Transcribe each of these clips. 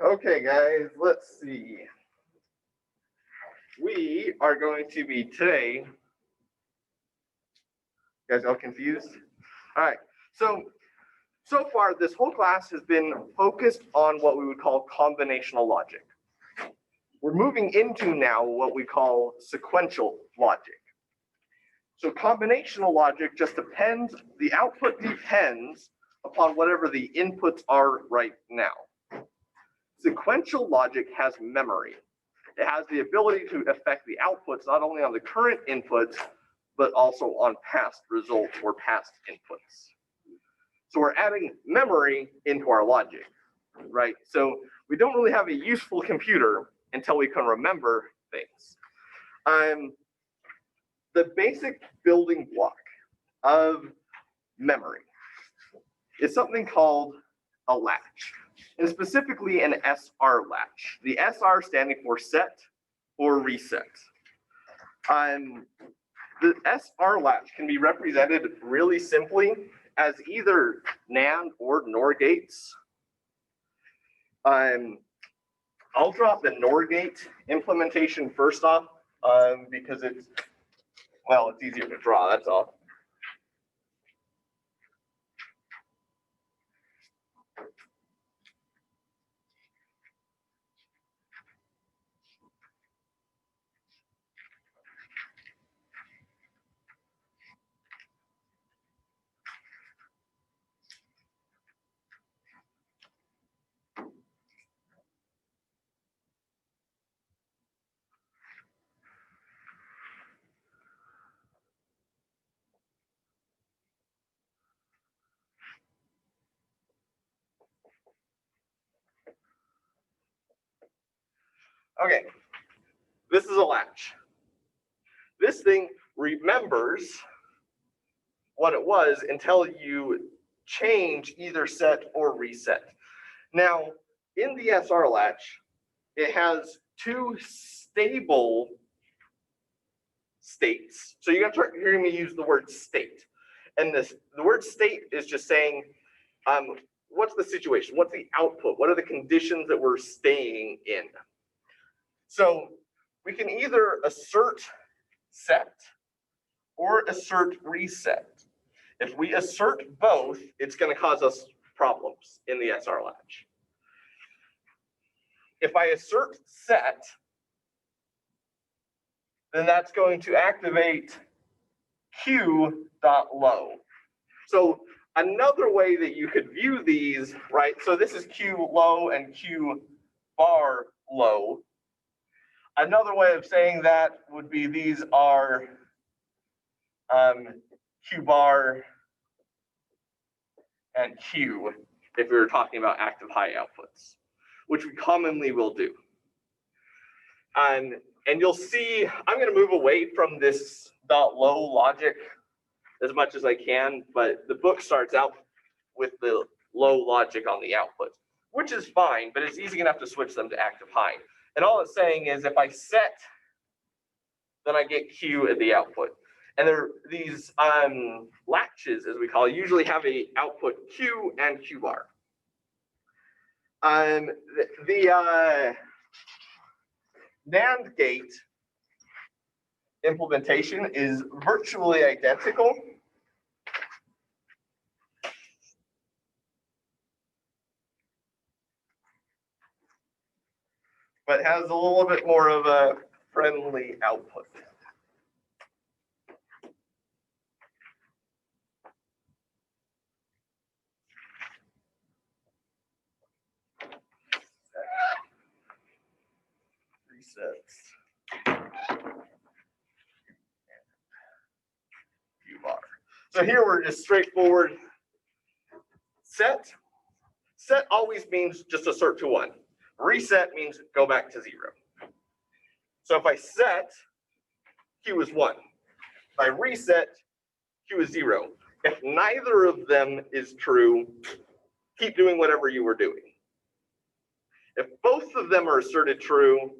Okay, guys, let's see. We are going to be today. You guys all confused? All right. So far, this whole class has been focused on what we would call combinational logic. We're moving into now what we call sequential logic. So combinational logic just depends, the output depends upon whatever the inputs are right now. Sequential logic has memory. It has the ability to affect the outputs not only on the current inputs, but also on past results or past inputs. So we're adding memory into our logic, right? So we don't really have a useful computer until we can remember things. The basic building block of memory is something called a latch, and specifically an SR latch. The SR standing for set or reset. The SR latch can be represented really simply as either NAND or NOR gates. I'll drop the NOR gate implementation first off because it's easier to draw, that's all. Okay, this is a latch. This thing remembers what it was until you change either set or reset. Now, in the SR latch, it has two stable states. So you're gonna start hearing me use the word state. And the word state is just saying, what's the situation? What's the output? What are the conditions that we're staying in? So we can either assert set or assert reset. If we assert both, it's going to cause us problems in the SR latch. If I assert set, then that's going to activate Q.low. So another way that you could view these, right? So this is Q low and Q bar low. Another way of saying that would be these are Q bar and Q if we were talking about active high outputs, which we commonly will do. And you'll see, I'm going to move away from this .low logic as much as I can, but the book starts out with the low logic on the output, which is fine, but it's easy enough to switch them to active high. And all it's saying is if I set, then I get Q at the output. And these latches, as we call it, usually have a output Q and Q bar. The NAND gate implementation is virtually identical. But has a little bit more of a friendly output. Resets. Q bar. So here we're just straightforward set. Set always means just assert to 1. Reset means go back to 0. So if I set, Q is 1. If I reset, Q is 0. If neither of them is true, keep doing whatever you were doing. If both of them are asserted true,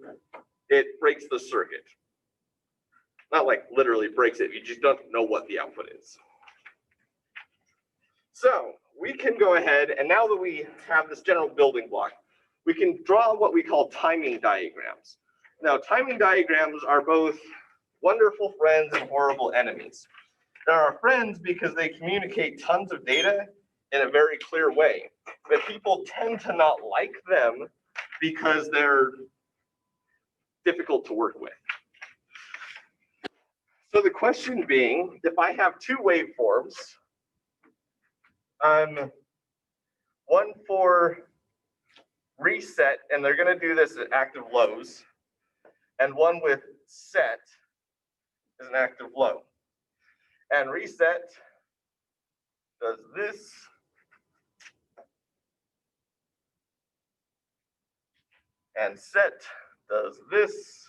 it breaks the circuit. Not like literally breaks it, you just don't know what the output is. So we can go ahead, and now that we have this general building block, we can draw what we call timing diagrams. Now, timing diagrams are both wonderful friends and horrible enemies. They're our friends because they communicate tons of data in a very clear way, but people tend to not like them because they're difficult to work with. So the question being, if I have two waveforms, one for reset, and they're going to do this at active lows, and one with set is an active low. And reset does this, and set does this.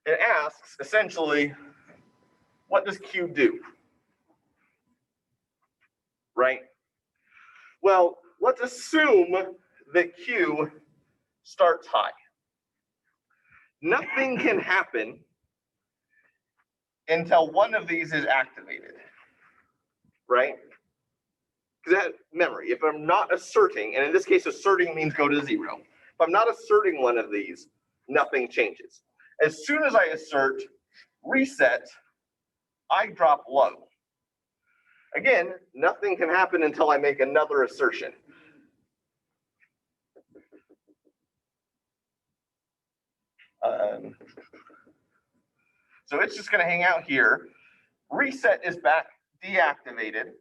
It asks, essentially, what does Q do? Right? Well, let's assume that Q starts high. Nothing can happen until one of these is activated, right? Because that memory, if I'm not asserting, and in this case, asserting means go to 0. If I'm not asserting one of these, nothing changes. As soon as I assert reset, I drop low. Again, nothing can happen until I make another assertion. So it's just going to hang out here. Reset is back deactivated.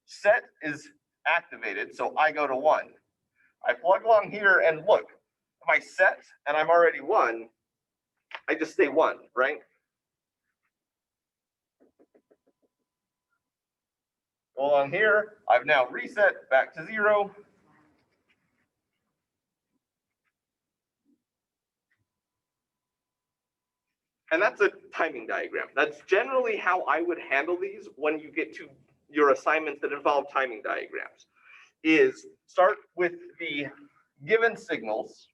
Set is activated, so I go to 1. I plug along here and look, if I set and I'm already 1, I just stay 1, right? Go along here, I've now reset back to 0. And that's a timing diagram. That's generally how I would handle these when you get to your assignments that involve timing diagrams, is start with the given signals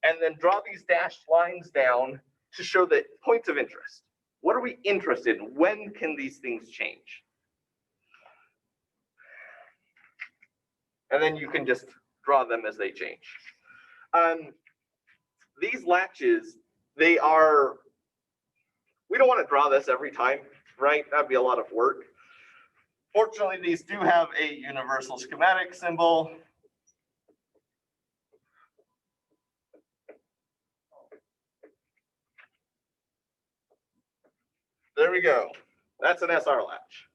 and then draw these dashed lines down to show the points of interest. What are we interested in? When can these things change? And then you can just draw them as they change. These latches, we don't want to draw this every time, right? That'd be a lot of work. Fortunately, these do have a universal schematic symbol. There we go. That's an SR latch.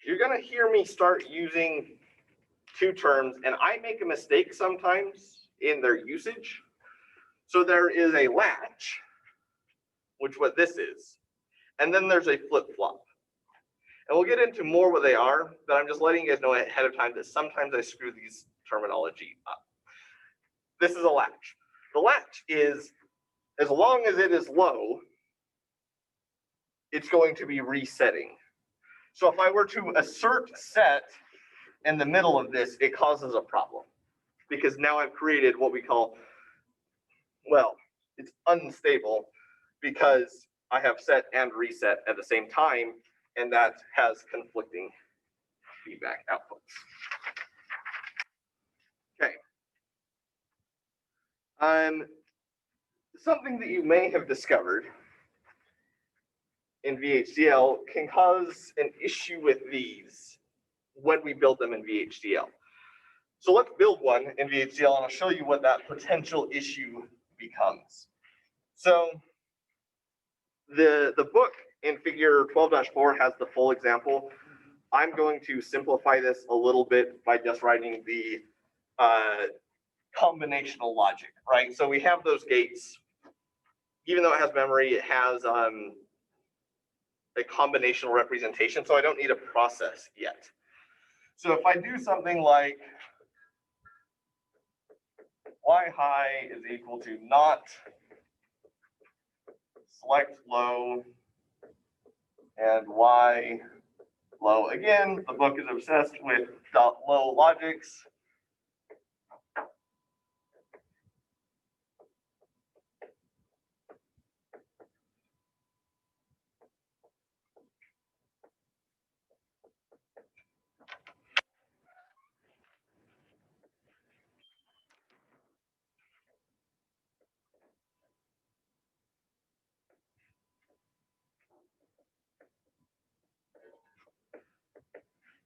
You're going to hear me start using two terms, and I make a mistake sometimes in their usage. So there is a latch, which what this is, and then there's a flip-flop. And we'll get into more what they are, but I'm just letting you guys know ahead of time that sometimes I screw these terminology up. This is a latch. The latch is, as long as it is low, it's going to be resetting. So if I were to assert set in the middle of this, it causes a problem, because now I've created what we call, well, it's unstable because I have set and reset at the same time, and that has conflicting feedback outputs. Okay. Something that you may have discovered in VHDL can cause an issue with these when we build them in VHDL. So let's build one in VHDL, and I'll show you what that potential issue becomes. So the book in figure 12-4 has the full example. I'm going to simplify this a little bit by just writing the combinational logic, right? So we have those gates. Even though it has memory, it has a combinational representation, so I don't need a process yet. So if I do something like y high is equal to not select low and y low, again, the book is obsessed with .low logics.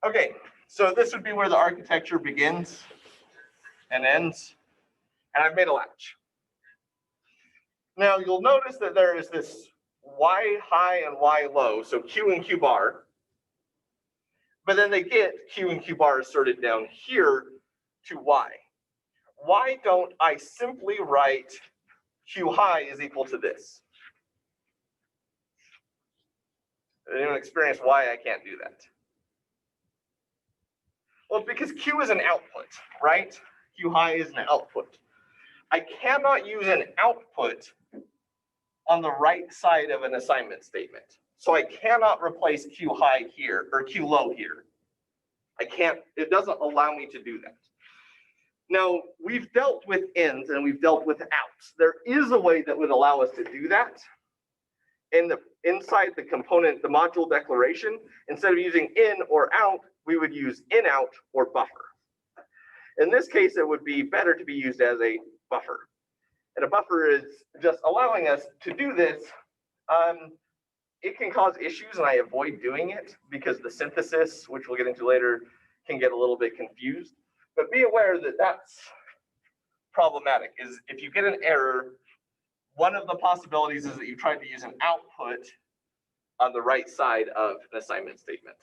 Okay, so this would be where the architecture begins and ends, and I've made a latch. Now you'll notice that there is this Y high and Y low, so Q and Q bar, but then they get Q and Q bar asserted down here to Y. Why don't I simply write Q high is equal to this? Anyone experience why I can't do that? Well, it's because Q is an output, right? Q high is an output. I cannot use an output on the right side of an assignment statement. So I cannot replace Q high here or Q low here. I can't, it doesn't allow me to do that. Now, we've dealt with ins and we've dealt with outs. There is a way that would allow us to do that. Inside the component, the module declaration, instead of using in or out, we would use in out or buffer. In this case, it would be better to be used as a buffer. And a buffer is just allowing us to do this. It can cause issues, and I avoid doing it because the synthesis, which we'll get into later, can get a little bit confused. But be aware that that's problematic, is if you get an error, one of the possibilities is that you tried to use an output on the right side of an assignment statement.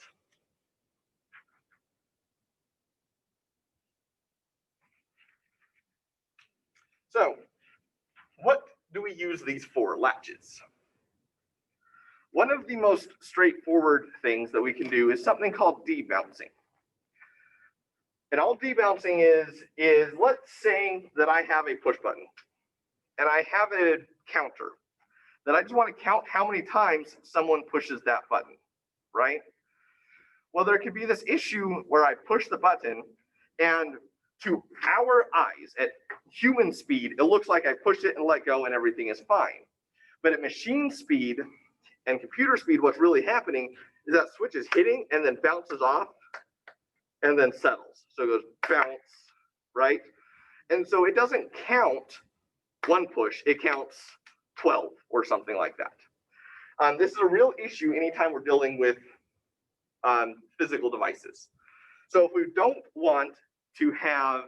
So, what do we use these for, latches? One of the most straightforward things that we can do is something called debouncing. And all debouncing is let's say that I have a push button and I have a counter that I just want to count how many times someone pushes that button, right? Well, there could be this issue where I push the button and to our eyes at human speed, it looks like I pushed it and let go and everything is fine. But at machine speed and computer speed, what's really happening is that switch is hitting and then bounces off and then settles. So it goes bounce, right? And so it doesn't count one push, it counts 12 or something like that. This is a real issue anytime we're dealing with physical devices. So if we don't want to have,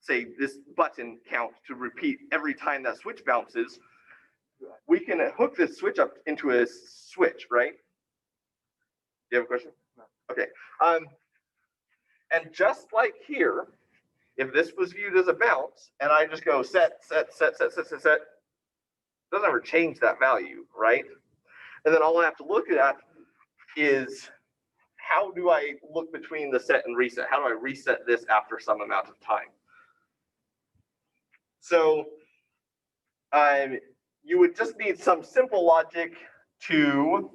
say, this button count to repeat every time that switch bounces, we can hook this switch up into a switch, right? Do you have a question? No. Okay. And just like here, if this was viewed as a bounce, and I just go set, it doesn't ever change that value, right? And then all I have to look at is how do I look between the set and reset? How do I reset this after some amount of time? So you would just need some simple logic to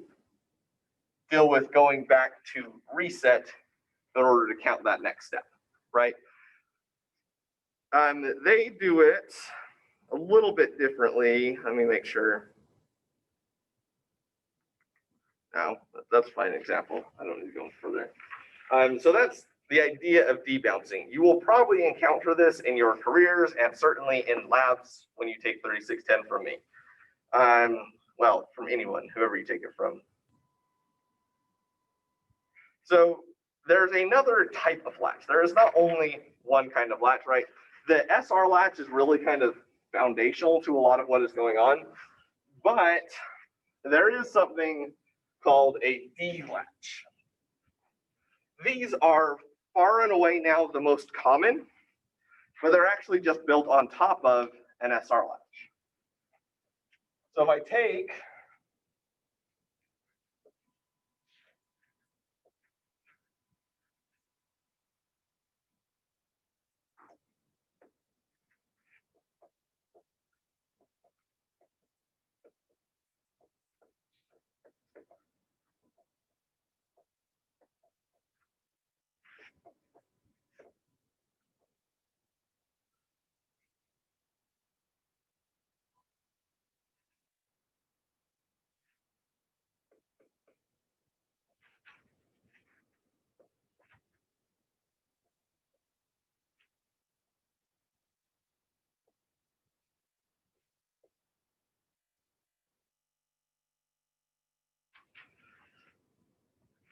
deal with going back to reset in order to count that next step, right? They do it a little bit differently. Let me make sure. No, that's a fine example. I don't need to go further. So that's the idea of debouncing. You will probably encounter this in your careers and certainly in labs when you take 3610 from me. Well, from anyone, whoever you take it from. So there's another type of latch. There is not only one kind of latch, right? The SR latch is really kind of foundational to a lot of what is going on, but there is something called a D latch. These are far and away now the most common, but they're actually just built on top of an SR latch. So if I take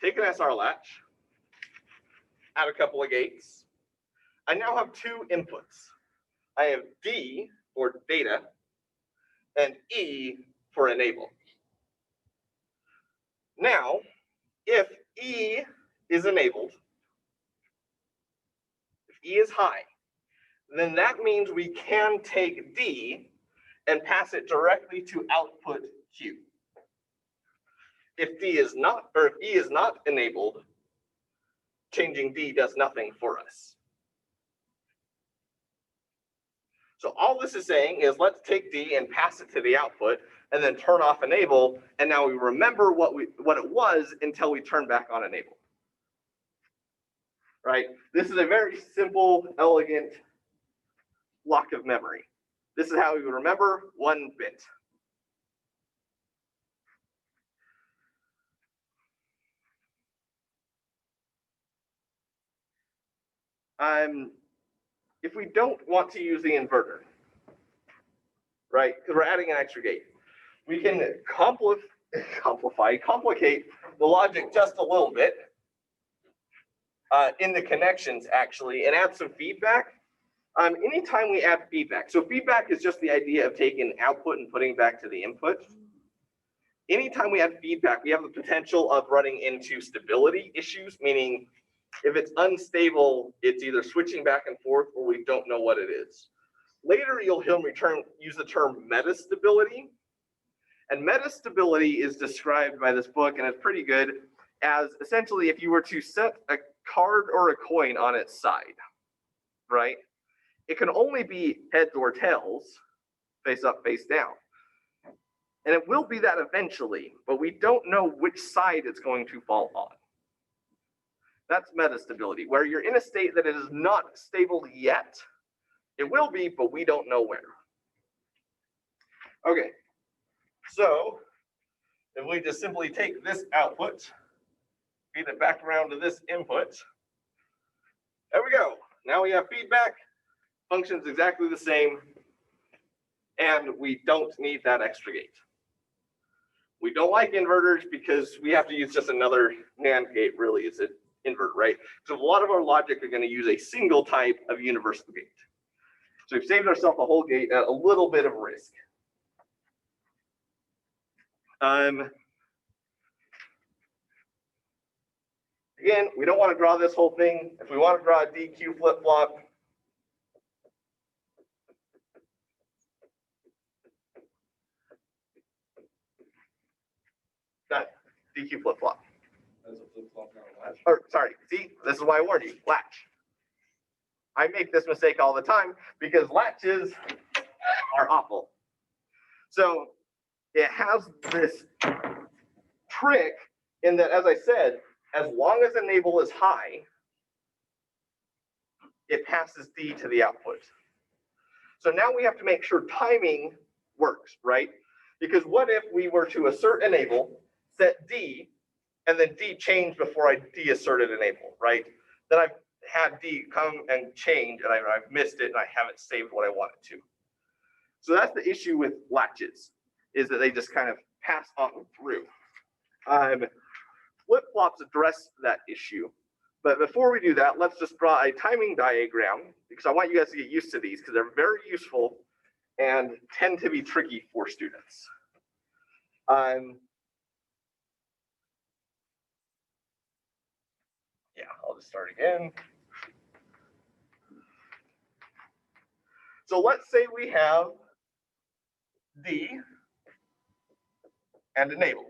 take an SR latch, add a couple of gates. I now have two inputs. I have D for data and E for enable. Now, if E is enabled, if E is high, then that means we can take D and pass it directly to output Q. If D is not, or if E is not enabled, changing D does nothing for us. So all this is saying is let's take D and pass it to the output and then turn off enable, and now we remember what it was until we turn back on enable. Right? This is a very simple, elegant block of memory. This is how we would remember 1 bit. If we don't want to use the inverter, right, because we're adding an extra gate, we can complicate the logic just a little bit in the connections, actually, and add some feedback. Anytime we add feedback, so feedback is just the idea of taking output and putting it back to the input. Anytime we add feedback, we have the potential of running into stability issues, meaning if it's unstable, it's either switching back and forth or we don't know what it is. Later, you'll hear me use the term metastability. And metastability is described by this book, and it's pretty good, as essentially if you were to set a card or a coin on its side, right? It can only be heads or tails, face up, face down. And it will be that eventually, but we don't know which side it's going to fall on. That's metastability, where you're in a state that it is not stable yet. It will be, but we don't know where. Okay, so if we just simply take this output, feed it back around to this input, there we go. Now we have feedback, functions exactly the same, and we don't need that extra gate. We don't like inverters because we have to use just another NAND gate, really, it's an inverter, right? So a lot of our logic are going to use a single type of universal gate. So we've saved ourselves a whole gate at a little bit of risk. Again, we don't want to draw this whole thing. If we want to draw a DQ flip-flop, done. DQ flip-flop. That's a flip-flop, not a latch. Or sorry, see, this is why I warned you, latch. I make this mistake all the time because latches are awful. So it has this trick in that, as I said, as long as enable is high, it passes D to the output. So now we have to make sure timing works, right? Because what if we were to assert enable, set D, and then D changed before I deasserted enable, right? Then I've had D come and change, and I've missed it, and I haven't saved what I wanted to. So that's the issue with latches, is that they just kind of pass on through. Flip-flops address that issue. But before we do that, let's just draw a timing diagram, because I want you guys to get used to these, because they're very useful and tend to be tricky for students. Yeah, I'll just start again. So let's say we have D and enable.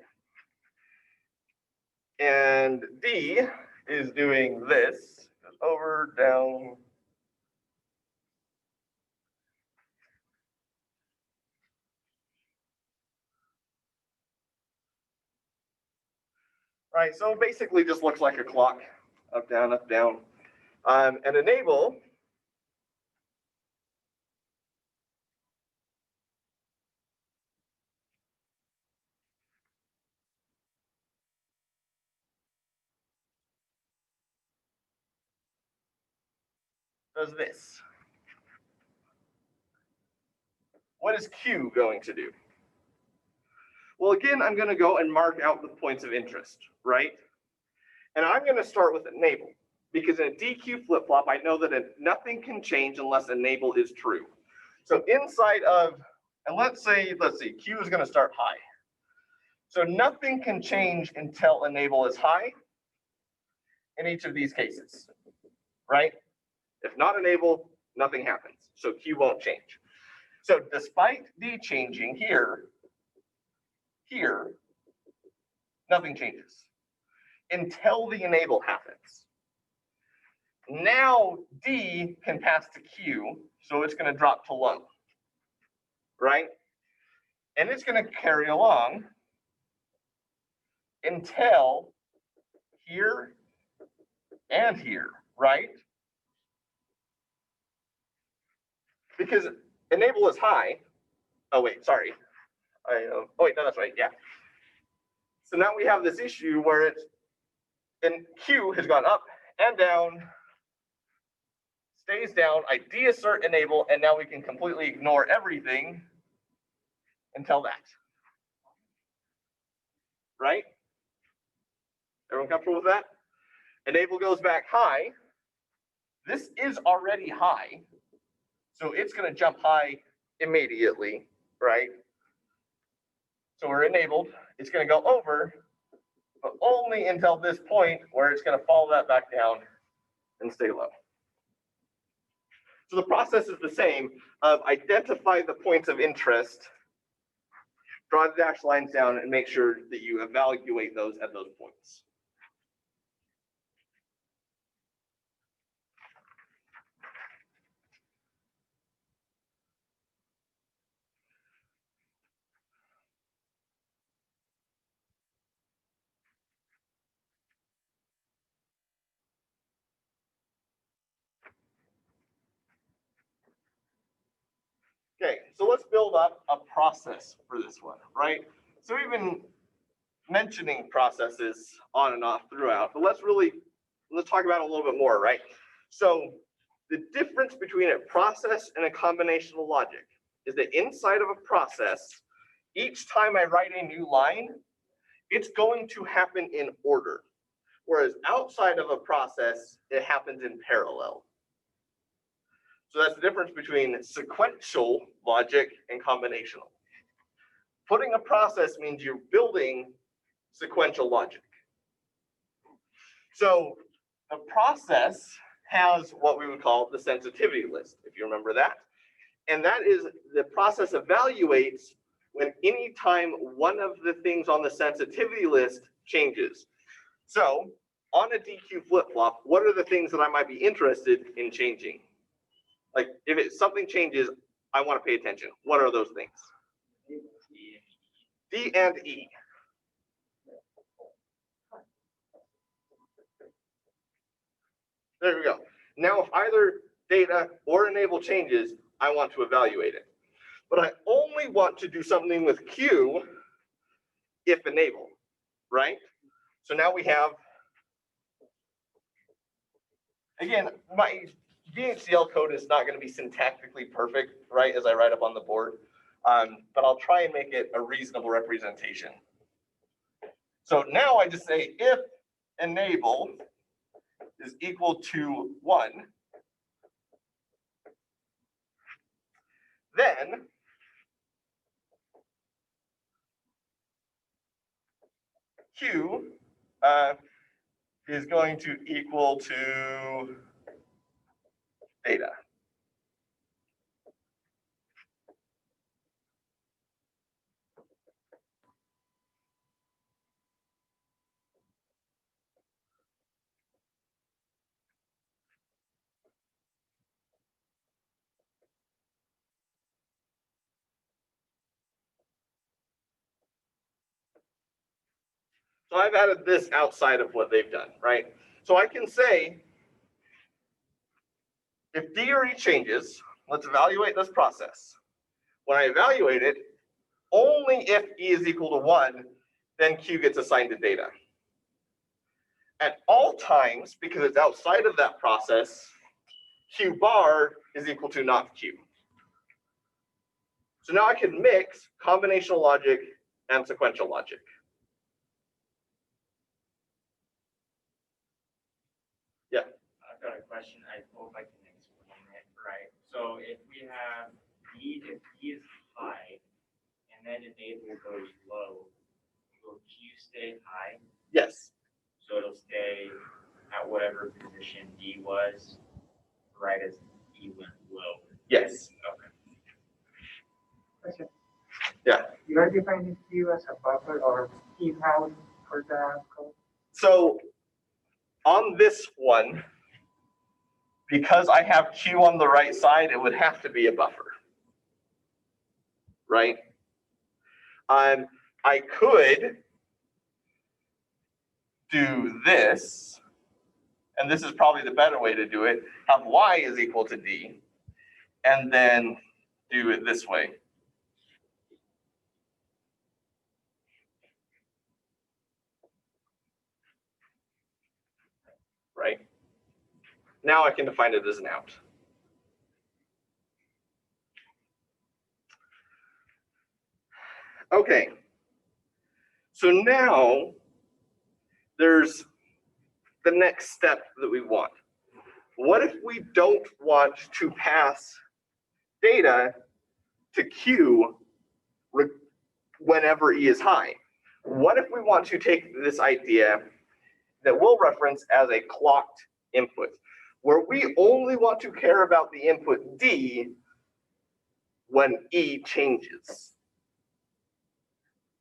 And D is doing this, goes over, down. Right, so it basically just looks like a clock, up, down, up, down. And enable does this. What is Q going to do? Well, again, I'm going to go and mark out the points of interest, right? And I'm going to start with enable, because in a DQ flip-flop, I know that nothing can change unless enable is true. So inside of, and let's see, Q is going to start high. So nothing can change until enable is high in each of these cases, right? If not enable, nothing happens. So Q won't change. So despite D changing here, nothing changes until the enable happens. Now D can pass to Q, so it's going to drop to low, right? And it's going to carry along until here and here, right? Because enable is high. Oh wait, sorry. Oh wait, no, that's right. Yeah. So now we have this issue where and Q has gone up and down, stays down. I deassert enable, and now we can completely ignore everything until that. Right? Everyone comfortable with that? Enable goes back high. This is already high, so it's going to jump high immediately, right? So we're enabled. It's going to go over, but only until this point where it's going to follow that back down and stay low. So the process is the same of identify the points of interest, draw the dashed lines down, and make sure that you evaluate those at those points. Okay, so let's build up a process for this one, right? So we've been mentioning processes on and off throughout, but let's talk about it a little bit more, right? So the difference between a process and a combinational logic is that inside of a process, each time I write a new line, it's going to happen in order. Whereas outside of a process, it happens in parallel. So that's the difference between sequential logic and combinational. Putting a process means you're building sequential logic. So a process has what we would call the sensitivity list, if you remember that. And that is the process evaluates when any time one of the things on the sensitivity list changes. So on a DQ flip-flop, what are the things that I might be interested in changing? Like if something changes, I want to pay attention. What are those things? D and E. There we go. Now if either data or enable changes, I want to evaluate it. But I only want to do something with Q if enable, right? So now we have, again, my VHDL code is not going to be syntactically perfect, right, as I write up on the board, but I'll try and make it a reasonable representation. So now I just say if enable is equal to 1, then Q is going to equal to data. So I've added this outside of what they've done, right? So I can say, if D or E changes, let's evaluate this process. When I evaluate it, only if E is equal to 1, then Q gets assigned to data. At all times, because it's outside of that process, Q bar is equal to not Q. So now I can mix combinational logic and sequential logic. question. I hope I can explain it right. So if we have if D is high and then enable goes low, will Q stay high? Yes. So it'll stay at whatever position D was, right as E went low. Yes. Okay. Yeah. You are defining Q as a buffer or key value for the code? So on this one, because I have Q on the right side, it would have to be a buffer, right? I could do this, and this is probably the better way to do it, have Y is equal to D, and then do it this way. Right? Now I can define it as an out. Okay. So now there's the next step that we want. What if we don't want to pass data to Q whenever E is high? What if we want to take this idea that we'll reference as a clocked input, where we only want to care about the input D when E changes?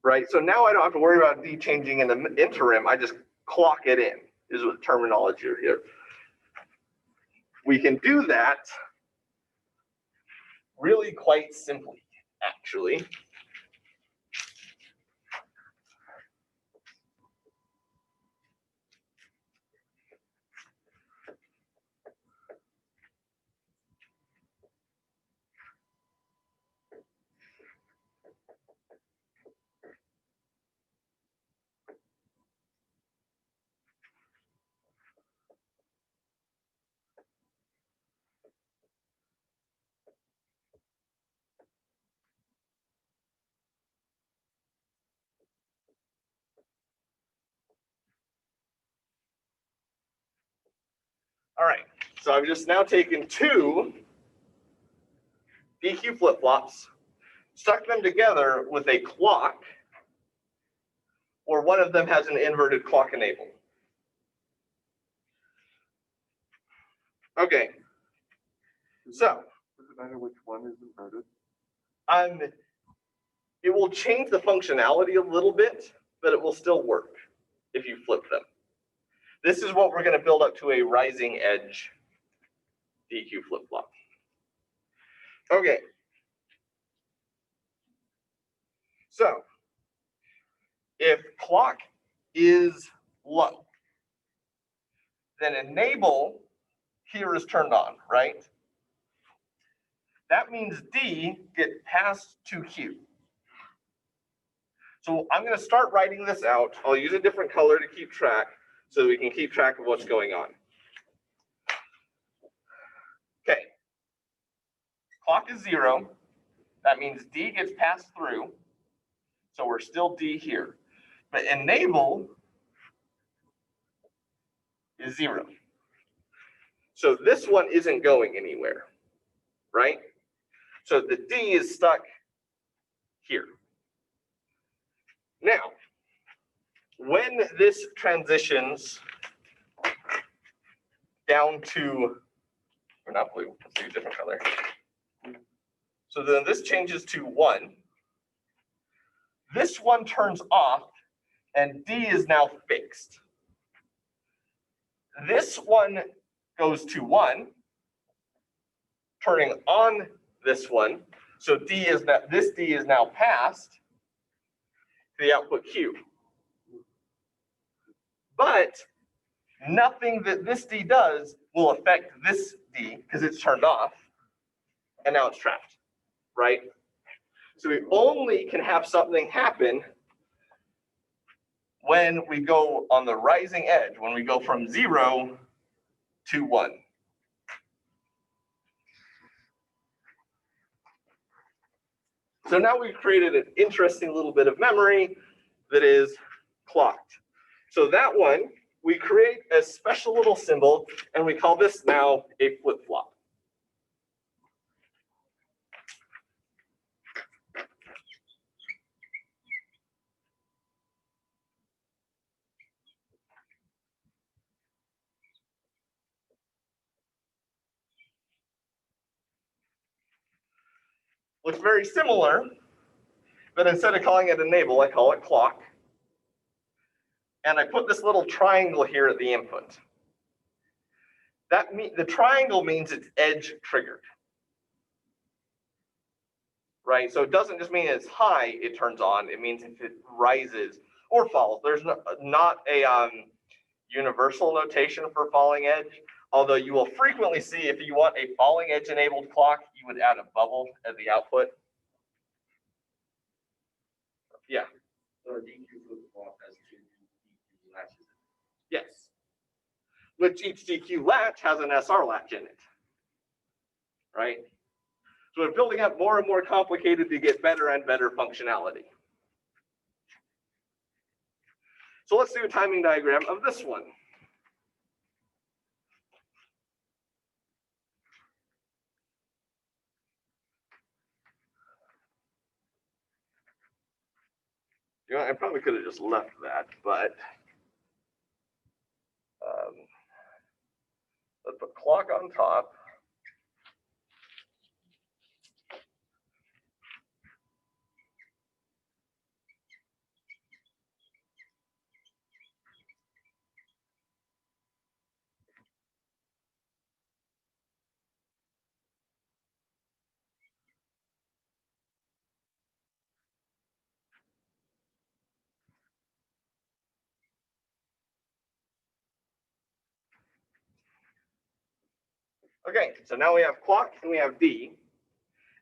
Right? So now I don't have to worry about D changing in the interim. I just clock it in, is what the terminology here. We can do that really quite simply, actually. All right, so I've just now taken two DQ flip-flops, stuck them together with a clock, or one of them has an inverted clock enable. Okay, so Does it matter which one is inverted? it will change the functionality a little bit, but it will still work if you flip them. This is what we're going to build up to a rising edge DQ flip-flop. Okay. So if clock is low, then enable here is turned on, right? That means D get passed to Q. So I'm going to start writing this out. I'll use a different color to keep track so we can keep track of what's going on. Okay. Clock is 0. That means D gets passed through. So we're still D here. But enable is 0. So this one isn't going anywhere, right? So the D is stuck here. Now, when this transitions down to, or not blue, let's do a different color. So then this changes to 1. This one turns off, and D is now fixed. This one goes to 1, turning on this one. So D is that this D is now passed to the output Q. But nothing that this D does will affect this D because it's turned off, and now it's trapped, right? So we only can have something happen when we go on the rising edge, when we go from 0 to 1. So now we've created an interesting little bit of memory that is clocked. So that one we create a special little symbol, and we call this now a flip-flop. Looks very similar, but instead of calling it enable, I call it clock. And I put this little triangle here at the input. The triangle means it's edge triggered. Right, so it doesn't just mean it's high, it turns on, it means if it rises or falls. There's not a universal notation for falling edge, although you will frequently see if you want a falling edge enabled clock, you would add a bubble at the output. Yeah. So a DQ flip-flop has two DQ latches. Yes. Which each DQ latch has an SR latch in it. Right? So we're building up more and more complicated to get better and better functionality. So let's do a timing diagram of this one. You know, I probably could have just left that, but let's put clock on top. Okay, so now we have clock and we have D,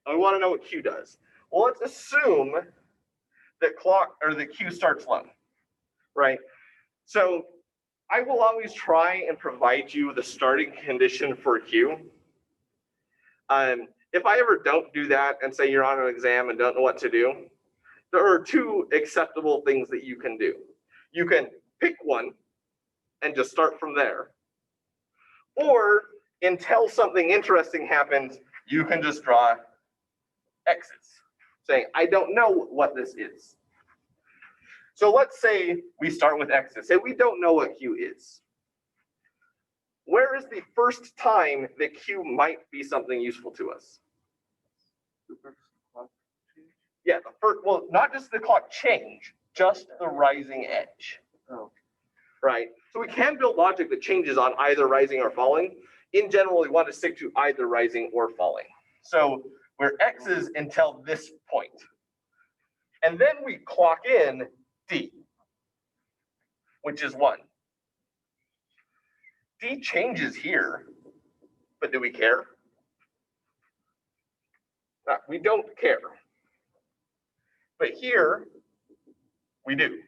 and we want to know what Q does. Well, let's assume that clock or that Q starts low, right? So I will always try and provide you the starting condition for Q. If I ever don't do that and say you're on an exam and don't know what to do, there are two acceptable things that you can do. You can pick one and just start from there, or until something interesting happens, you can just draw X's, saying, I don't know what this is. So let's say we start with X's. Say we don't know what Q is. Where is the first time that Q might be something useful to us? The first clock change? Yeah, the first, well, not just the clock change, just the rising edge. Oh. Right? So we can build logic that changes on either rising or falling. In general, we want to stick to either rising or falling. So we're X's until this point. And then we clock in D, which is 1. D changes here, but do we care? No, we don't care. But here, we do.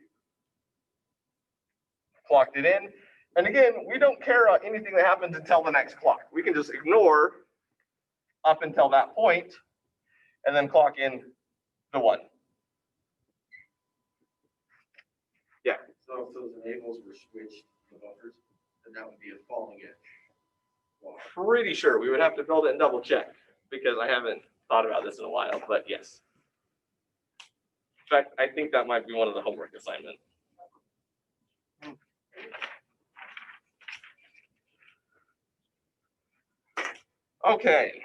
Clocked it in. And again, we don't care about anything that happens until the next clock. We can just ignore up until that point and then clock in the 1. Yeah. So if those enables were switched to buffers, then that would be a falling edge. Wow. Pretty sure we would have to build it and double check because I haven't thought about this in a while, but yes. In fact, I think that might be one of the homework assignments. Okay.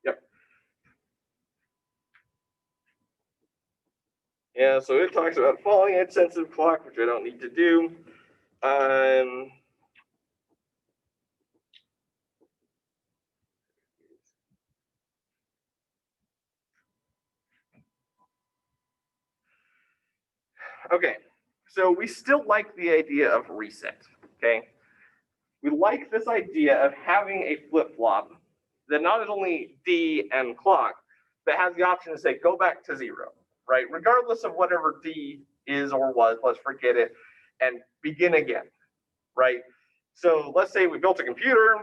Yep. Yeah, so it talks about falling edge sensitive clock, which I don't need to do. Okay, so we still like the idea of reset, okay? We like this idea of having a flip-flop that not only D and clock, but has the option to say, go back to 0, right? Regardless of whatever D is or was, let's forget it, and begin again, right? So let's say we built a computer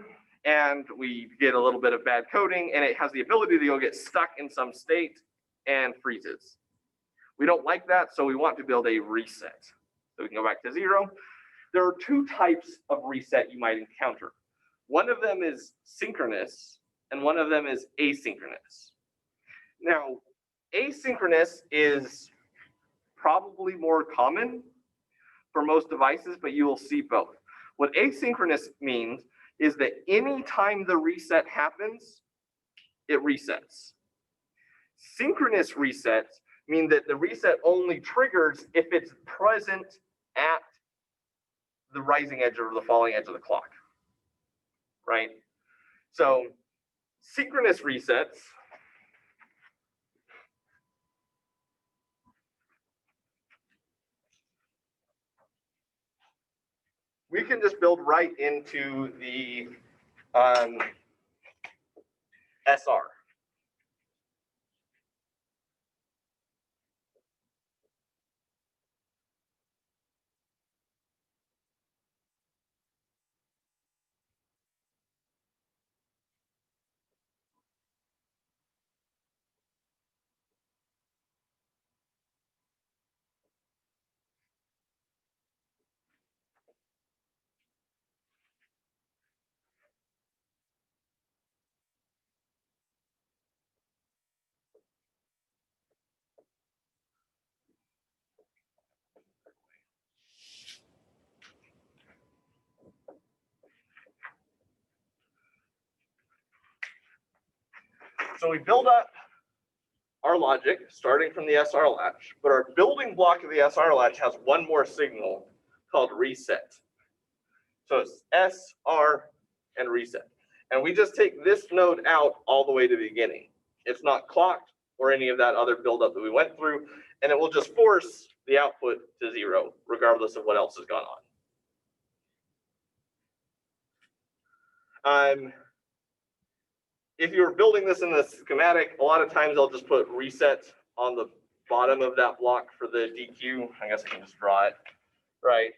and we get a little bit of bad coding and it has the ability to go get stuck in some state and freezes. We don't like that, so we want to build a reset. So we can go back to 0. There are two types of reset you might encounter. One of them is synchronous, and one of them is asynchronous. Now, asynchronous is probably more common for most devices, but you will see both. What asynchronous means is that anytime the reset happens, it resets. Synchronous resets mean that the reset only triggers if it's present at the rising edge or the falling edge of the clock, right? So synchronous resets we can just build right into the SR. So we build up our logic starting from the SR latch, but our building block of the SR latch has one more signal called reset. So it's SR and reset. And we just take this node out all the way to the beginning. It's not clocked or any of that other buildup that we went through, and it will just force the output to 0, regardless of what else has gone on. If you're building this in the schematic, a lot of times I'll just put reset on the bottom of that block for the DQ. I guess I can just draw it, right?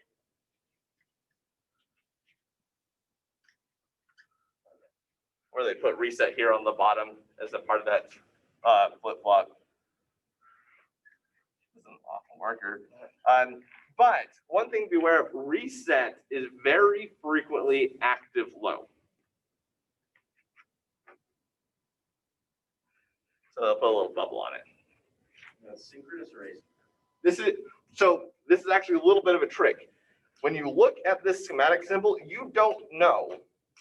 Or they put reset here on the bottom as a part of that flip-flop. This is an awful marker. But one thing to be aware of, reset is very frequently active low. So I'll put a little bubble on it. Synchronous reset. This is actually a little bit of a trick. When you look at this schematic symbol, you don't know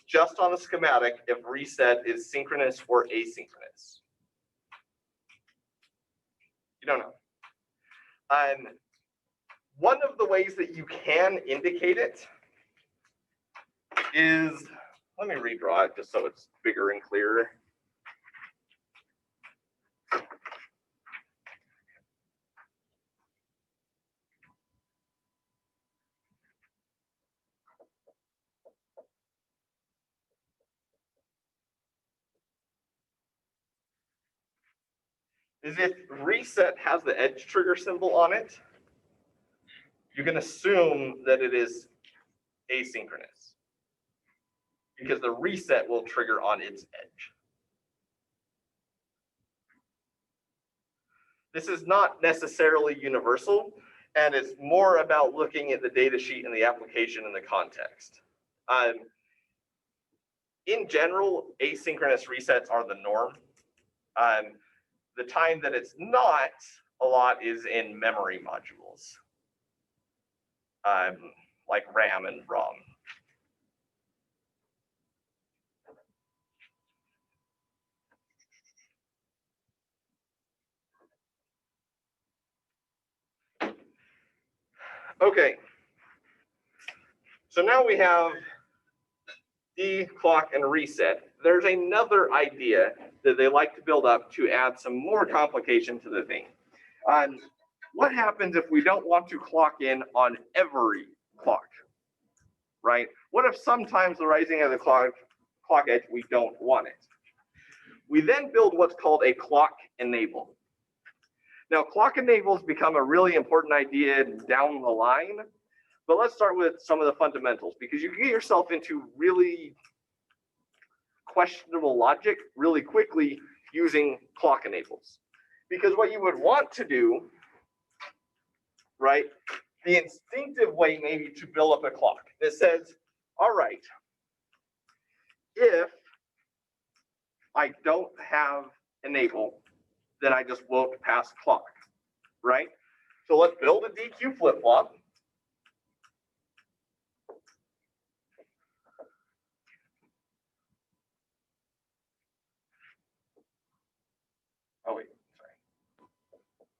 just on the schematic if reset is synchronous or asynchronous. You don't know. One of the ways that you can indicate it is, let me redraw it just so it's bigger and clearer. Is if reset has the edge trigger symbol on it, you can assume that it is asynchronous because the reset will trigger on its edge. This is not necessarily universal, and it's more about looking at the data sheet and the application and the context. In general, asynchronous resets are the norm. The time that it's not a lot is in memory modules, like RAM and ROM. Okay, so now we have declock and reset. There's another idea that they like to build up to add some more complication to the thing. What happens if we don't want to clock in on every clock, right? What if sometimes the rising of the clock edge, we don't want it? We then build what's called a clock enable. Now, clock enables become a really important idea down the line, but let's start with some of the fundamentals because you can get yourself into really questionable logic really quickly using clock enables. Because what you would want to do right? The instinctive way maybe to build up a clock that says, all right, if I don't have enable, then I just won't pass clock, right? So let's build a DQ flip-flop. Oh wait, sorry.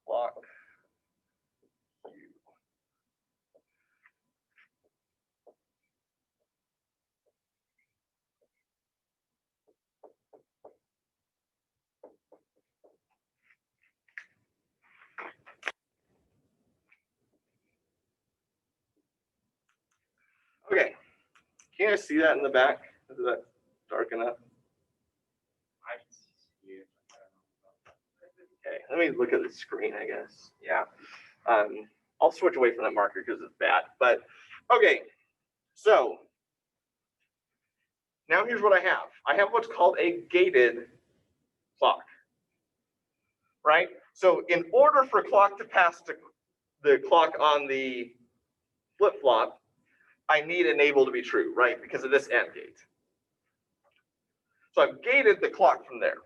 Clock. Okay, can you guys see that in the back? Is that dark enough? I can see it. Okay, let me look at the screen, I guess. Yeah. I'll switch away from that marker because it's bad. But okay, so now here's what I have. I have what's called a gated clock, right? So in order for clock to pass the clock on the flip-flop, I need enable to be true, right? Because of this AND gate. So I've gated the clock from there.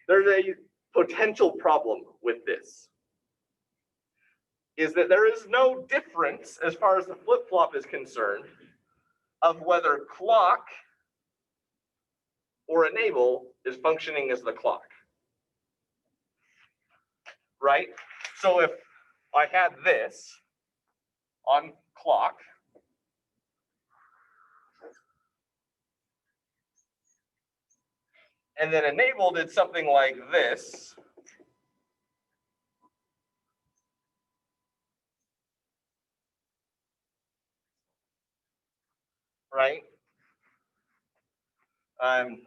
There's a potential problem with this, is that there is no difference as far as the flip-flop is concerned of whether clock or enable is functioning as the clock, right? So if I had this on clock, and then enable did something like this, right? And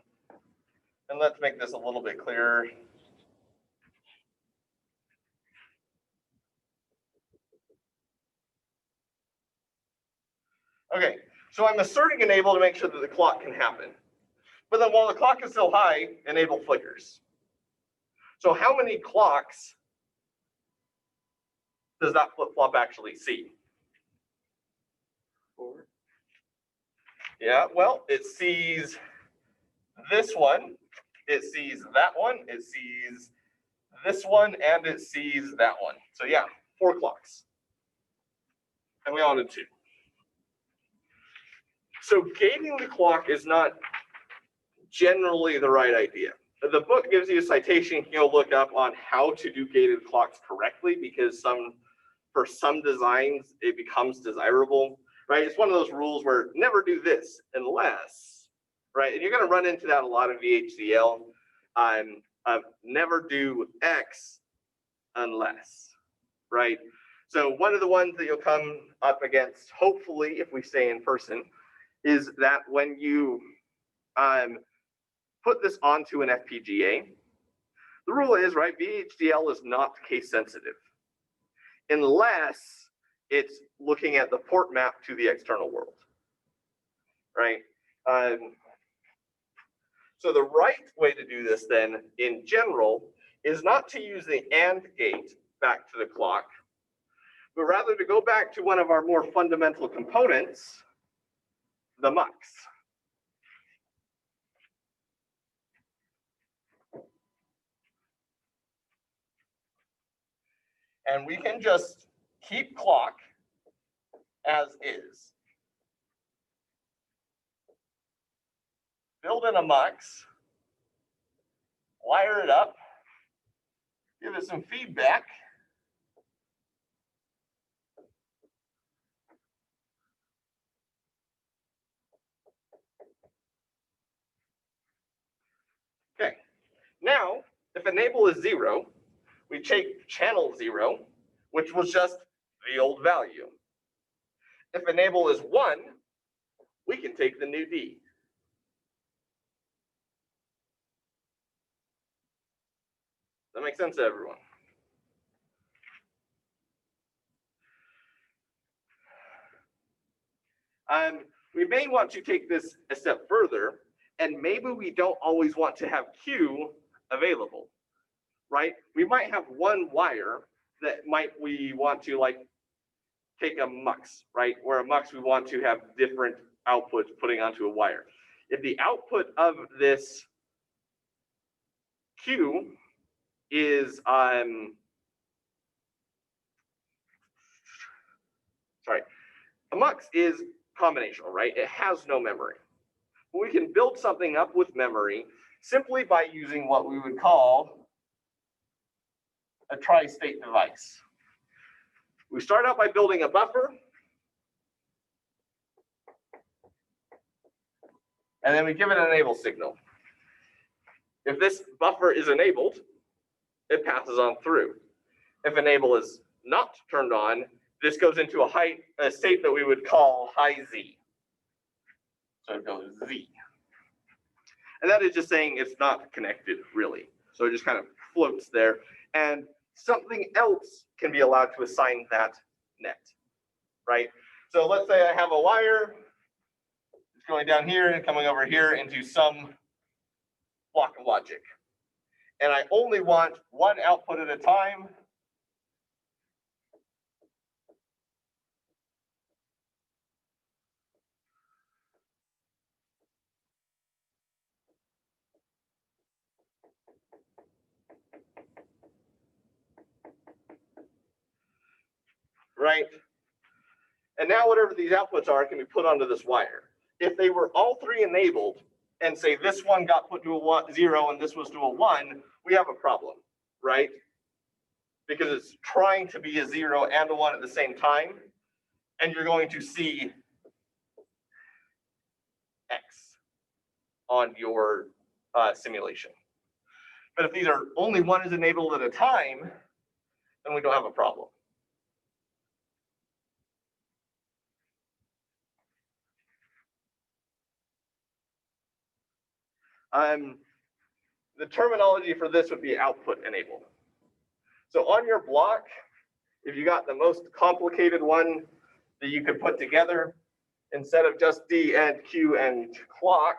let's make this a little bit clearer. Okay, so I'm asserting enable to make sure that the clock can happen. But then while the clock is still high, enable flickers. So how many clocks does that flip-flop actually see? 4. Yeah, well, it sees this one, it sees that one, it sees this one, and it sees that one. So yeah, 4 clocks. And we wanted 2. So gating the clock is not generally the right idea. The book gives you a citation you can go look up on how to do gated clocks correctly, because for some designs it becomes desirable, right? It's one of those rules where never do this unless, right? And you're going to run into that a lot in VHDL. Never do X unless, right? So one of the ones that you'll come up against, hopefully, if we stay in person, is that when you put this onto an FPGA, the rule is, right, VHDL is not case sensitive unless it's looking at the port map to the external world, right? So the right way to do this then, in general, is not to use the AND gate back to the clock, but rather to go back to one of our more fundamental components, the mux. And we can just keep clock as is. Build in a mux, wire it up, give it some feedback. Okay, now if enable is 0, we take channel 0, which was just the old value. If enable is 1, we can take the new D. That makes sense to everyone? We may want to take this a step further, and maybe we don't always want to have Q available, right? We might have one wire that we want to like take a mux, right? Where a mux we want to have different outputs putting onto a wire. If the output of this Q is a mux is combinational, right? It has no memory. We can build something up with memory simply by using what we would call a tri-state device. We start out by building a buffer, and then we give it an enable signal. If this buffer is enabled, it passes on through. If enable is not turned on, this goes into a state that we would call high Z. So it goes Z. And that is just saying it's not connected really. So it just kind of floats there. And something else can be allowed to assign that net, right? So let's say I have a wire. It's going down here and coming over here into some block of logic. And I only want one output at a time. Right? And now whatever these outputs are can be put onto this wire. If they were all three enabled, and say this one got put to a 0 and this was to a 1, we have a problem, right? Because it's trying to be a 0 and a 1 at the same time, and you're going to see X on your simulation. But if these are only one is enabled at a time, then we don't have a problem. The terminology for this would be output enabled. So on your block, if you got the most complicated one that you could put together, instead of just D and Q and clock,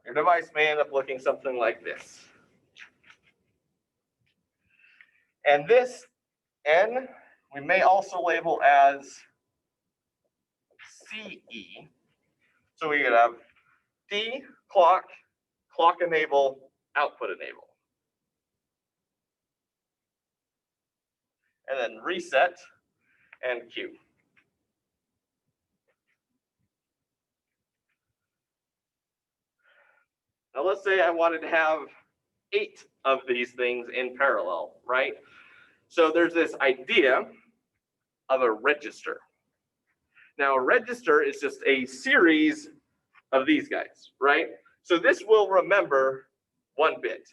your device may end up looking something like this. And this N, we may also label as CE. So we could have D, clock, clock enable, output enable. And then reset and Q. Now let's say I wanted to have 8 of these things in parallel, right? So there's this idea of a register. Now a register is just a series of these guys, right? So this will remember 1 bit.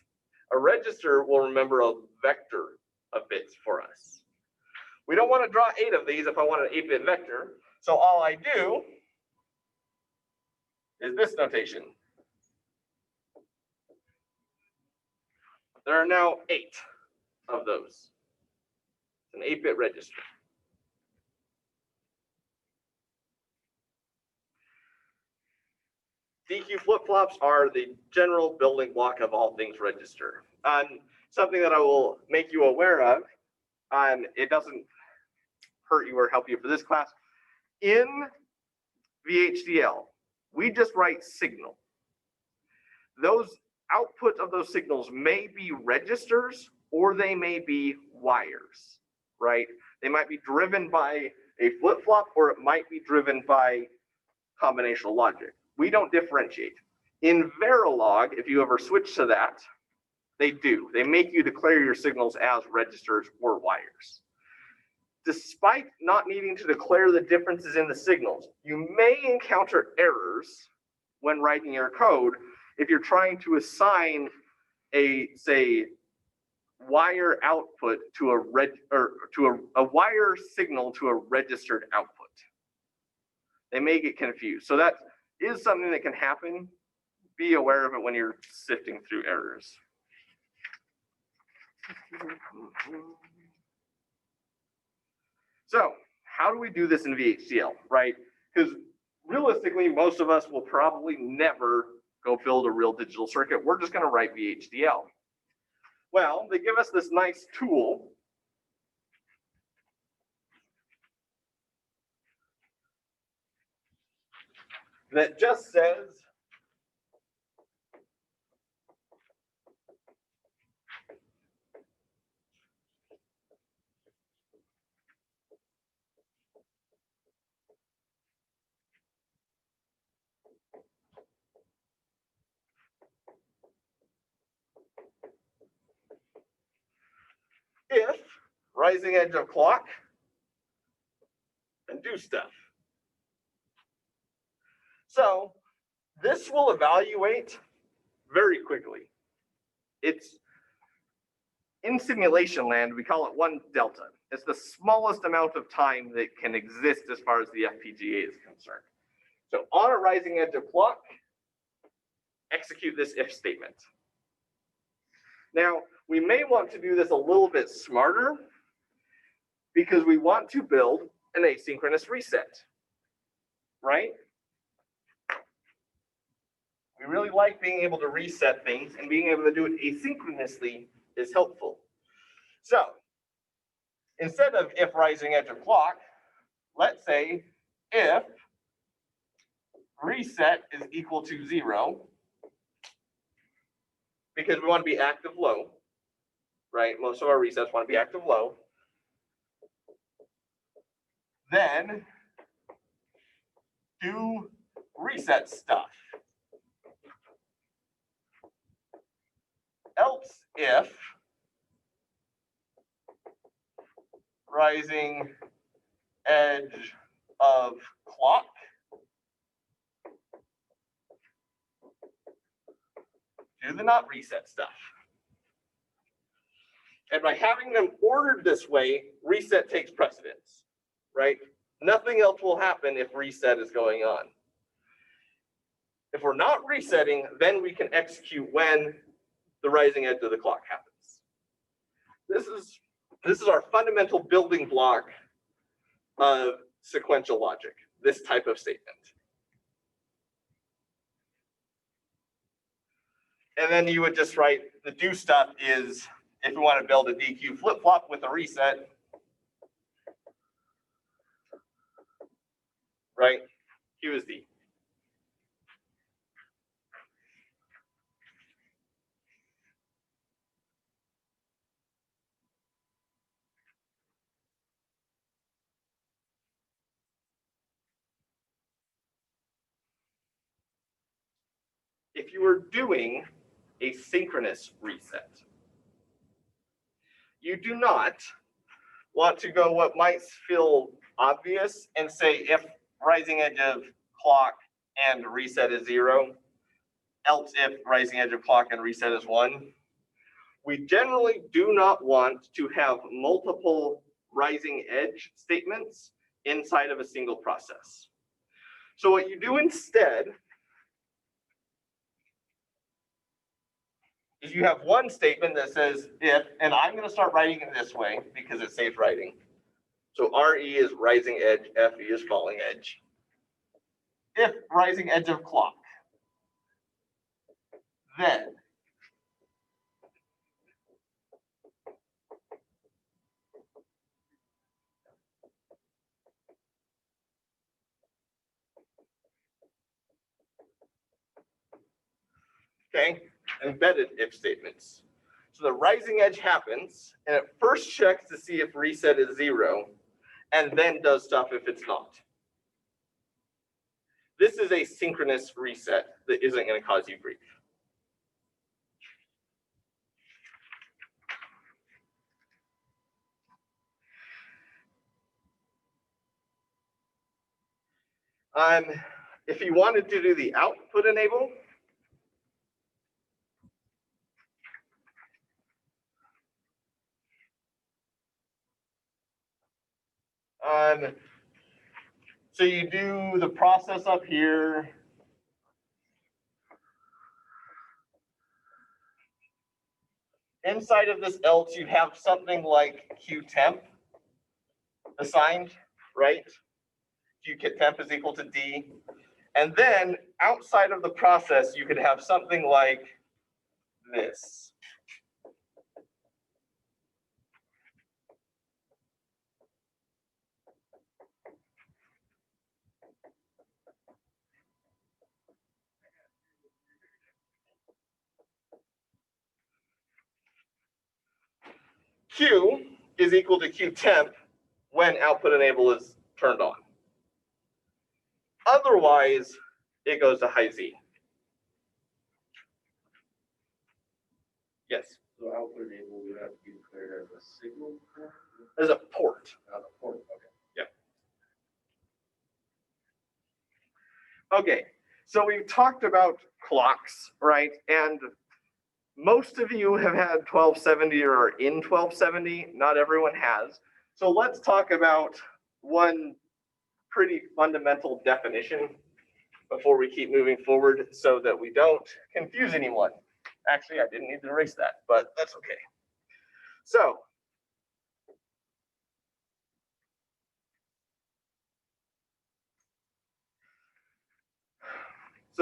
A register will remember a vector of bits for us. We don't want to draw 8 of these if I want an 8-bit vector. So all I do is this notation. There are now 8 of those. It's an 8-bit register. DQ flip-flops are the general building block of all things register. Something that I will make you aware of, it doesn't hurt you or help you for this class. In VHDL, we just write signal. Those outputs of those signals may be registers or they may be wires, right? They might be driven by a flip-flop or it might be driven by combinational logic. We don't differentiate. In Verilog, if you ever switch to that, they do. They make you declare your signals as registers or wires. Despite not needing to declare the differences in the signals, you may encounter errors when writing your code if you're trying to assign a, say, wire output to a wire signal to a registered output. They may get confused. So that is something that can happen. Be aware of it when you're sifting through errors. So how do we do this in VHDL, right? Because realistically, most of us will probably never go build a real digital circuit. We're just going to write VHDL. Well, they give us this nice tool that just says if rising edge of clock and do stuff. So this will evaluate very quickly. It's in simulation land, we call it 1 delta. It's the smallest amount of time that can exist as far as the FPGA is concerned. So on a rising edge of clock, execute this if statement. Now, we may want to do this a little bit smarter because we want to build an asynchronous reset, right? We really like being able to reset things, and being able to do it asynchronously is helpful. So instead of if rising edge of clock, let's say if reset is equal to 0, because we want to be active low, right? Most of our resets want to be active low. Then do reset stuff. Else if rising edge of clock do the not reset stuff. And by having them ordered this way, reset takes precedence, right? Nothing else will happen if reset is going on. If we're not resetting, then we can execute when the rising edge of the clock happens. This is our fundamental building block of sequential logic, this type of statement. And then you would just write the do stuff is if we want to build a DQ flip-flop with a reset, right? Q is D. If you were doing a synchronous reset, you do not want to go what might feel obvious and say if rising edge of clock and reset is 0, else if rising edge of clock and reset is 1. We generally do not want to have multiple rising edge statements inside of a single process. So what you do instead is you have one statement that says if, and I'm going to start writing it this way because it's safe writing. So RE is rising edge, FE is falling edge. If rising edge of clock, then okay, embedded if statements. So the rising edge happens, and it first checks to see if reset is 0, and then does stuff if it's not. This is a synchronous reset that isn't going to cause you grief. If you wanted to do the output enable, So you do the process up here. Inside of this else, you have something like Qtemp assigned, right? Qtemp is equal to D. And then outside of the process, you could have something like this. Q is equal to Qtemp when output enable is turned on. Otherwise, it goes to high Z. Yes, So output enable would have to be declared as a signal port? there's a port. Not a port, okay. Okay, so we've talked about clocks, right? And most of you have had 1270 or are in 1270. Not everyone has. So let's talk about one pretty fundamental definition before we keep moving forward so that we don't confuse anyone. Actually, I didn't need to erase that, but that's okay. So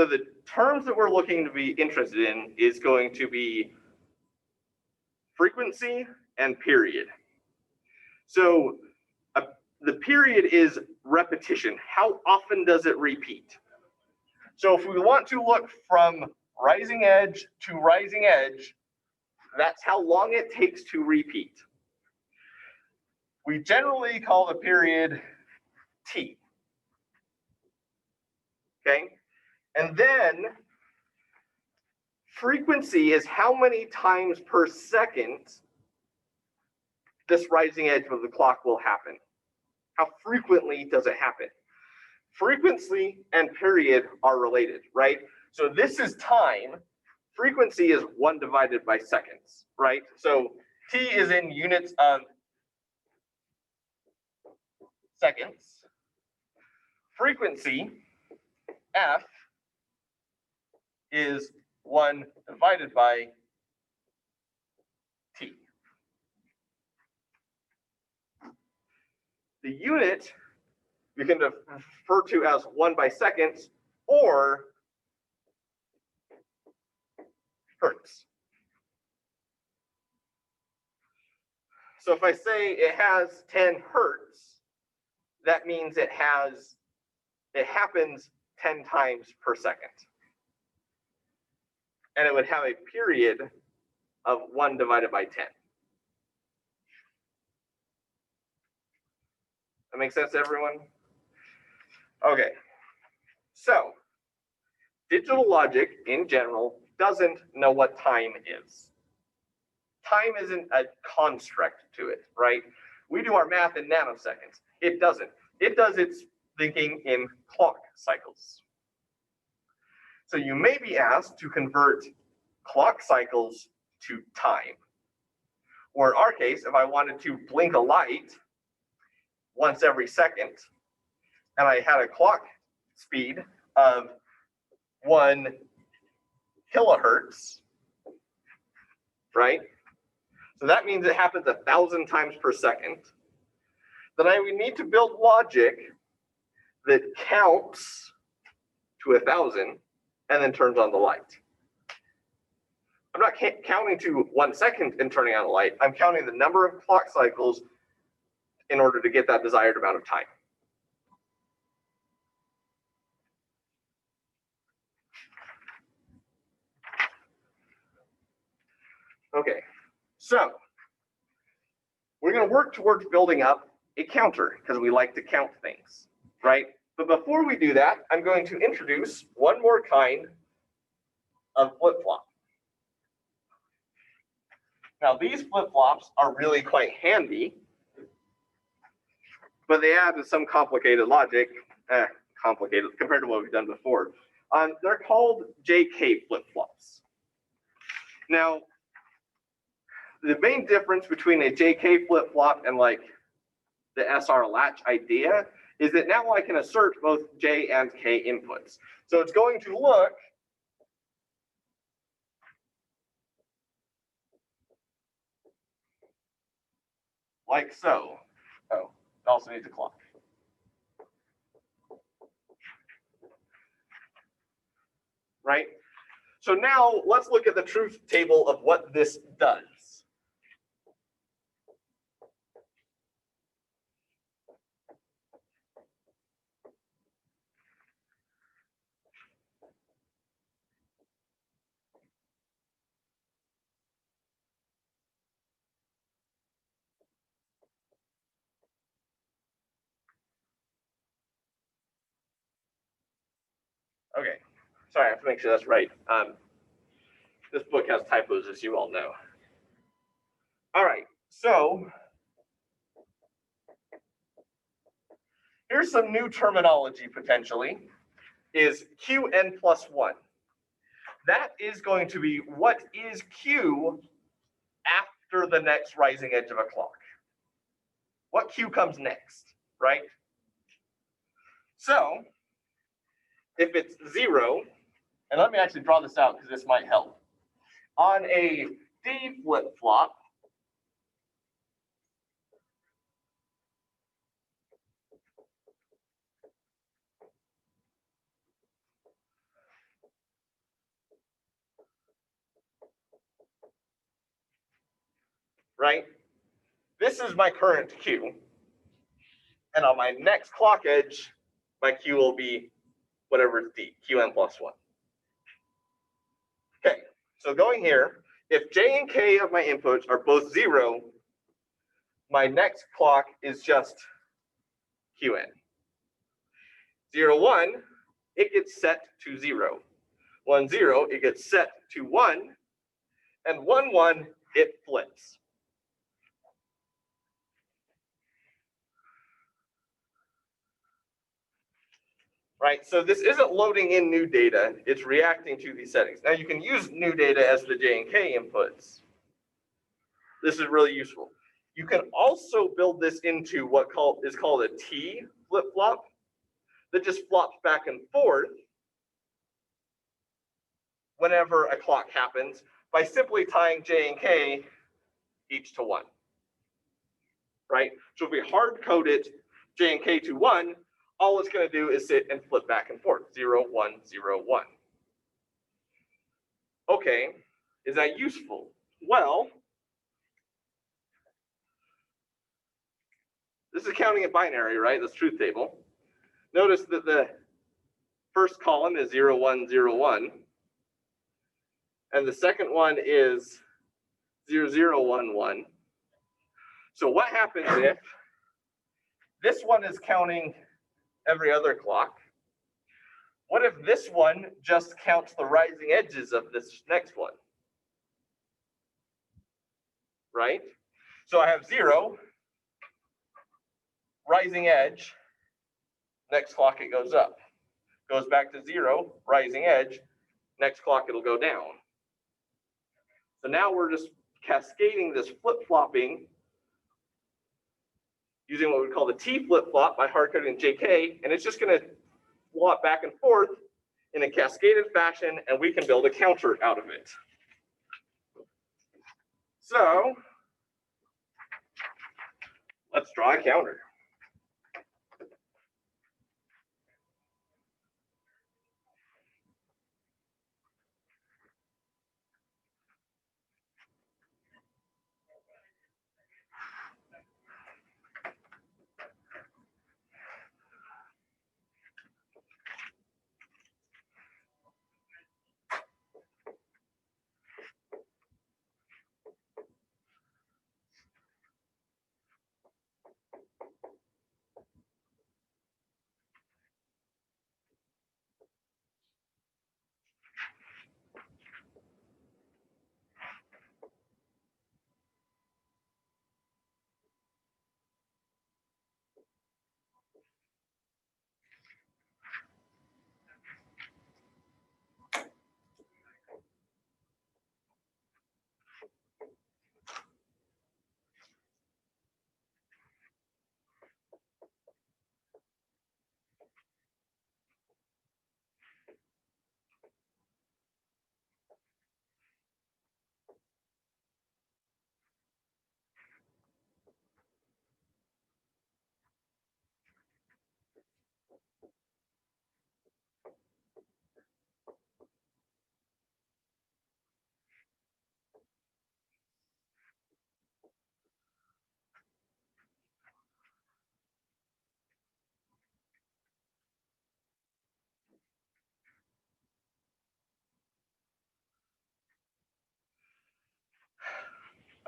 the terms that we're looking to be interested in is going to be frequency and period. So the period is repetition. How often does it repeat? So if we want to look from rising edge to rising edge, that's how long it takes to repeat. We generally call the period T. Okay? And then frequency is how many times per second this rising edge of the clock will happen. How frequently does it happen? Frequency and period are related, right? So this is time. Frequency is 1 divided by seconds, right? So T is in units of seconds. Frequency, F, is 1 divided by T. The unit we can refer to as 1 by seconds or hertz. So if I say it has 10 hertz, that means it happens 10 times per second. And it would have a period of 1 divided by 10. That makes sense to everyone? Okay, so digital logic in general doesn't know what time is. Time isn't a construct to it, right? We do our math in nanoseconds. It doesn't. It does its thinking in clock cycles. So you may be asked to convert clock cycles to time. Or in our case, if I wanted to blink a light once every second, and I had a clock speed of 1 kilohertz, right? So that means it happens 1,000 times per second. Then I would need to build logic that counts to 1,000 and then turns on the light. I'm not counting to 1 second and turning on the light. I'm counting the number of clock cycles in order to get that desired amount of time. Okay, so we're going to work towards building up a counter because we like to count things, right? But before we do that, I'm going to introduce one more kind of flip-flop. Now these flip-flops are really quite handy, but they add some complicated logic, complicated compared to what we've done before. They're called JK flip-flops. Now, the main difference between a JK flip-flop and like the SR latch idea is that now I can assert both J and K inputs. So it's going to look like so. Oh, it also needs a clock. Right? So now let's look at the truth table of what this does. Okay, sorry, I have to make sure that's right. This book has typos, as you all know. All right, so here's some new terminology potentially, is Qn plus 1. That is going to be what is Q after the next rising edge of a clock. What Q comes next, right? So if it's 0, and let me actually draw this out because this might help. On a D flip-flop, right? This is my current Q. And on my next clock edge, my Q will be whatever is D, Qn plus 1. Okay, so going here, if J and K of my inputs are both 0, my next clock is just Qn. 0, 1, it gets set to 0. 1, 0, it gets set to 1. And 1, 1, it flips. Right, so this isn't loading in new data, it's reacting to these settings. Now you can use new data as the J and K inputs. This is really useful. You can also build this into what is called a T flip-flop that just flops back and forth whenever a clock happens by simply tying J and K each to 1. Right, so if we hard code it J and K to 1, all it's going to do is sit and flip back and forth, 0, 1, 0, 1. Okay, is that useful? Well, this is counting in binary, right? That's truth table. Notice that the first column is 0, 1, 0, 1. And the second one is 0, 0, 1, 1. So what happens if this one is counting every other clock? What if this one just counts the rising edges of this next one? Right? So I have 0, rising edge, next clock it goes up. Goes back to 0, rising edge, next clock it'll go down. So now we're just cascading this flip-flopping using what we call the T flip-flop by hard-coding JK, and it's just going to flop back and forth in a cascaded fashion, and we can build a counter out of it. So let's draw a counter.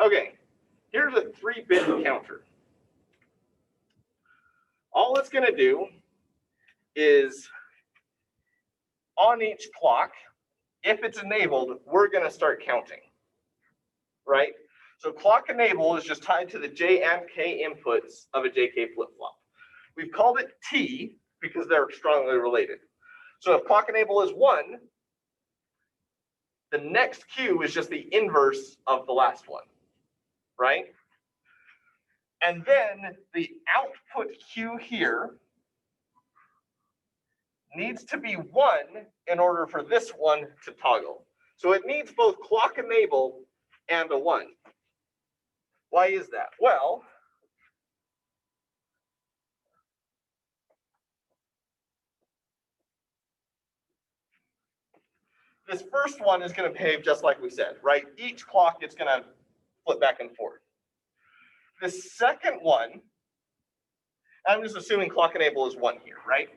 Okay, here's a 3-bit counter. All it's going to do is on each clock, if it's enabled, we're going to start counting, right? So clock enable is just tied to the J and K inputs of a JK flip-flop. We've called it T because they're strongly related. So if clock enable is 1, the next Q is just the inverse of the last one, right? And then the output Q here needs to be 1 in order for this one to toggle. So it needs both clock enable and a 1. Why is that? Well, this first one is going to behave just like we said, right? Each clock it's going to flip back and forth. The second one, I'm just assuming clock enable is 1 here, right?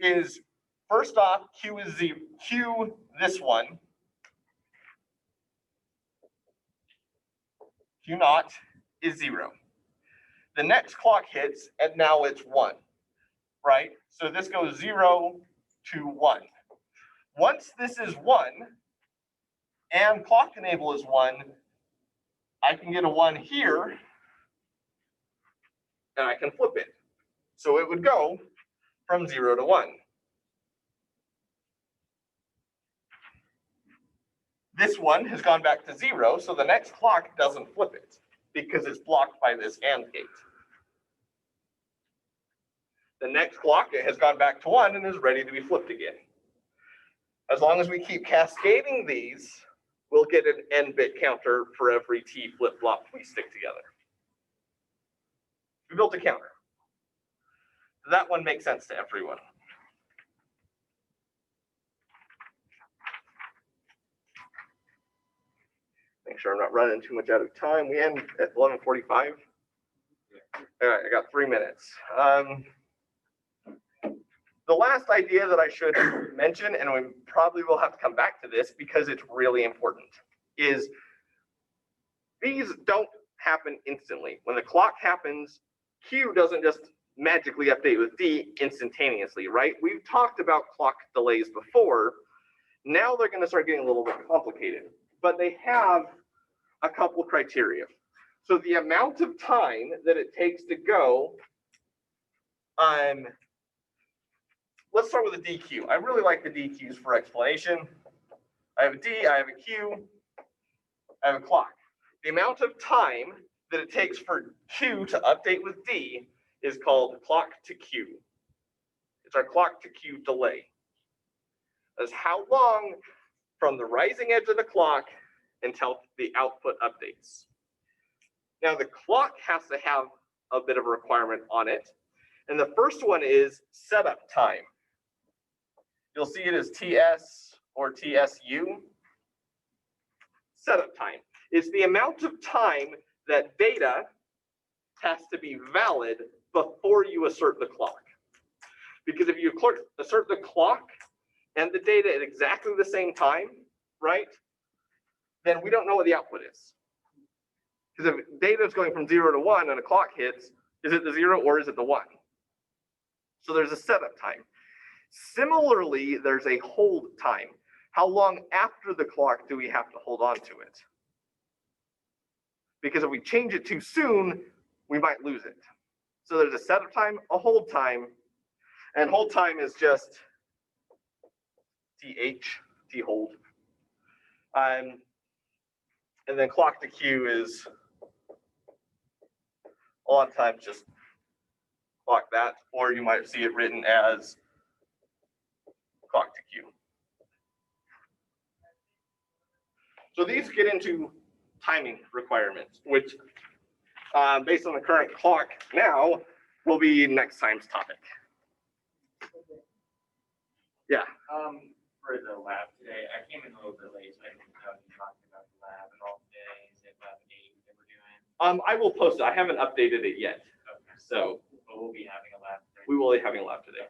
Is first off, Q is 0, Q this one, Q naught is 0. The next clock hits and now it's 1, right? So this goes 0 to 1. Once this is 1 and clock enable is 1, I can get a 1 here and I can flip it. So it would go from 0 to 1. This one has gone back to 0, so the next clock doesn't flip it because it's blocked by this AND gate. The next clock has gone back to 1 and is ready to be flipped again. As long as we keep cascading these, we'll get an n-bit counter for every T flip-flop we stick together. We built a counter. Does that one make sense to everyone? Make sure I'm not running too much out of time. We end at 11:45. All right, I got 3 minutes. The last idea that I should mention, and we probably will have to come back to this because it's really important, is these don't happen instantly. When the clock happens, Q doesn't just magically update with D instantaneously, right? We've talked about clock delays before. Now they're going to start getting a little bit complicated, but they have a couple criteria. So the amount of time that it takes to go, let's start with a DQ. I really like the DQs for explanation. I have a D, I have a Q, I have a clock. The amount of time that it takes for Q to update with D is called clock to Q. It's our clock to Q delay. That's how long from the rising edge of the clock until the output updates. Now the clock has to have a bit of a requirement on it. And the first one is setup time. You'll see it as TS or TSU. Setup time is the amount of time that data has to be valid before you assert the clock. Because if you assert the clock and the data at exactly the same time, right, then we don't know what the output is. Because if data is going from 0 to 1 and a clock hits, is it the 0 or is it the 1? So there's a setup time. Similarly, there's a hold time. How long after the clock do we have to hold on to it? Because if we change it too soon, we might lose it. So there's a setup time, a hold time, and hold time is just TH, T hold. And then clock to Q is a lot of times just clock that, or you might see it written as clock to Q. So these get into timing requirements, which based on the current clock now will be next time's topic. Yeah. For the lab today, I came in a little bit late, so I didn't know you talked about the lab at all today. Is it lab 8 that we're doing? I will post it. I haven't updated it yet. Okay. So But we'll be having a lab today. we will be having a lab today.